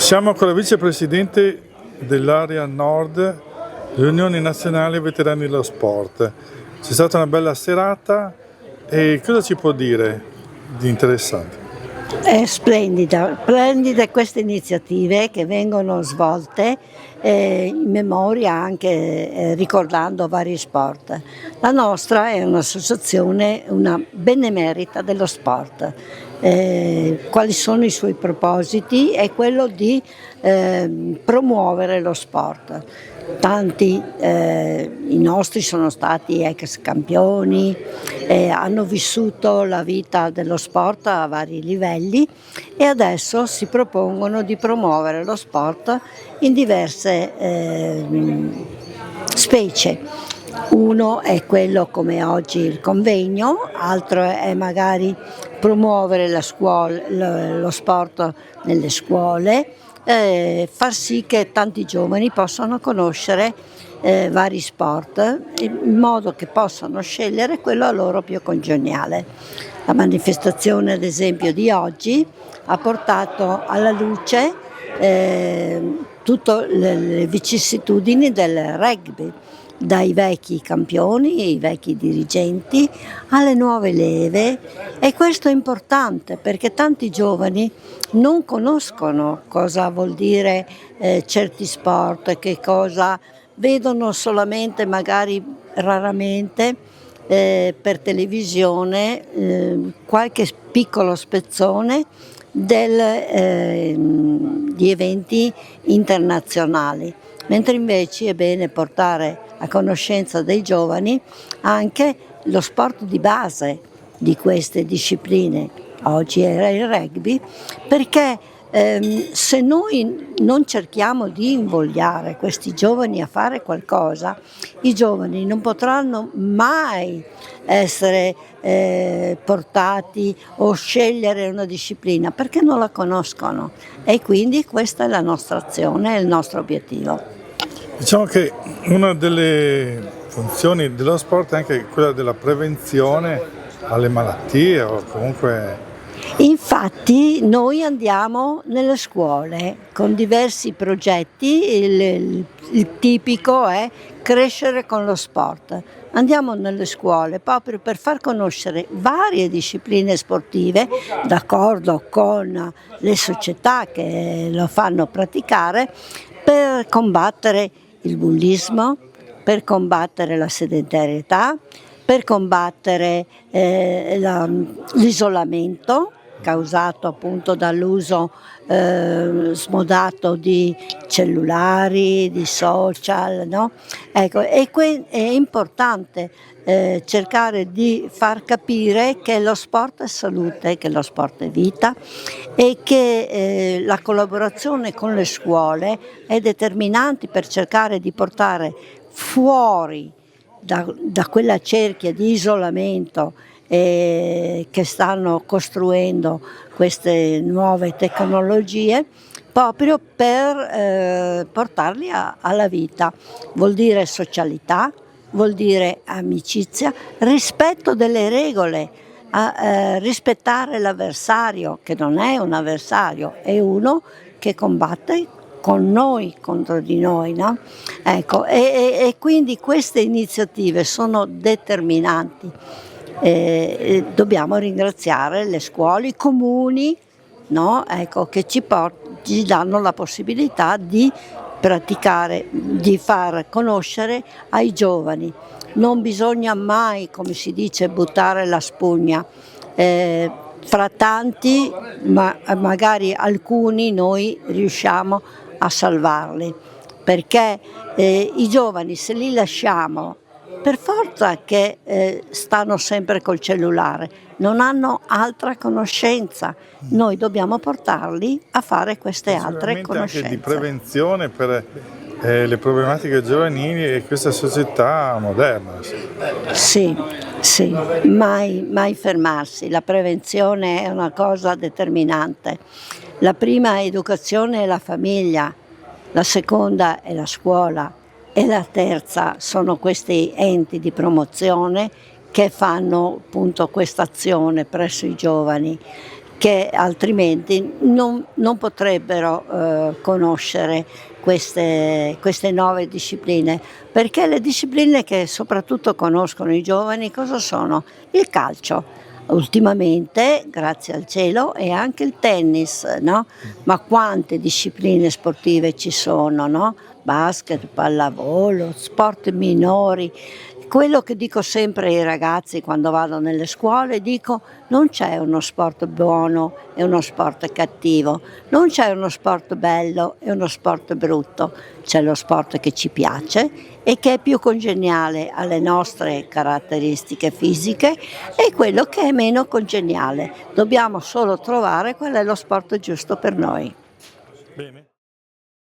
Siamo con la vicepresidente dell'area nord dell'Unione Nazionale Veterani dello Sport. C'è stata una bella serata e cosa ci può dire di interessante? È splendida queste iniziative che vengono svolte in memoria anche ricordando vari sport. La nostra è un'associazione, una benemerita dello sport. Quali sono i suoi propositi? È quello di promuovere lo sport. Tanti i nostri sono stati ex campioni, hanno vissuto la vita dello sport a vari livelli e adesso si propongono di promuovere lo sport in diverse specie. Uno è quello come oggi il convegno, altro è magari promuovere lo sport nelle scuole, far sì che tanti giovani possano conoscere vari sport in modo che possano scegliere quello a loro più congeniale. La manifestazione ad esempio di oggi ha portato alla luce tutte le vicissitudini del rugby, dai vecchi campioni, i vecchi dirigenti, alle nuove leve, e questo è importante perché tanti giovani non conoscono cosa vuol dire certi sport, che cosa vedono solamente magari raramente per televisione qualche piccolo spezzone di eventi internazionali, mentre invece è bene portare a conoscenza dei giovani anche lo sport di base di queste discipline. Oggi era il rugby, perché se noi non cerchiamo di invogliare questi giovani a fare qualcosa, i giovani non potranno mai essere portati o scegliere una disciplina perché non la conoscono, e quindi questa è la nostra azione, è il nostro obiettivo. Diciamo che una delle funzioni dello sport è anche quella della prevenzione alle malattie o comunque. Infatti noi andiamo nelle scuole con diversi progetti, il tipico è crescere con lo sport. Andiamo nelle scuole proprio per far conoscere varie discipline sportive, d'accordo con le società che lo fanno praticare, per combattere il bullismo, per combattere la sedentarietà, per combattere l'isolamento causato appunto dall'uso smodato di cellulari, di social, no? Ecco, è importante cercare di far capire che lo sport è salute, che lo sport è vita e che la collaborazione con le scuole è determinante per cercare di portare fuori da quella cerchia di isolamento che stanno costruendo queste nuove tecnologie, proprio per portarli alla vita. Vuol dire socialità, vuol dire amicizia, rispetto delle regole, rispettare l'avversario, che non è un avversario, è uno che combatte con noi, contro di noi, no? Ecco, e quindi queste iniziative sono determinanti. Dobbiamo ringraziare le scuole, i comuni, no? Ecco, che ci danno la possibilità di praticare, di far conoscere ai giovani. Non bisogna mai, come si dice, buttare la spugna. Fra tanti, magari alcuni noi riusciamo a salvarli, perché i giovani, se li lasciamo, per forza che stanno sempre col cellulare, non hanno altra conoscenza. Noi dobbiamo portarli a fare queste altre conoscenze. Anche di prevenzione per le problematiche giovanili e questa società moderna. Sì, mai fermarsi. La prevenzione è una cosa determinante. La prima educazione è la famiglia, la seconda è la scuola e la terza sono questi enti di promozione che fanno appunto questa azione presso i giovani. che altrimenti non potrebbero conoscere queste nuove discipline, perché le discipline che soprattutto conoscono i giovani cosa sono? Il calcio. Ultimamente, grazie al cielo, e anche il tennis, no? Ma quante discipline sportive ci sono, no? Basket, pallavolo, sport minori. Quello che dico sempre ai ragazzi quando vado nelle scuole, dico non c'è uno sport buono e uno sport cattivo, non c'è uno sport bello e uno sport brutto, c'è lo sport che ci piace e che è più congeniale alle nostre caratteristiche fisiche e quello che è meno congeniale. Dobbiamo solo trovare qual è lo sport giusto per noi. Bene.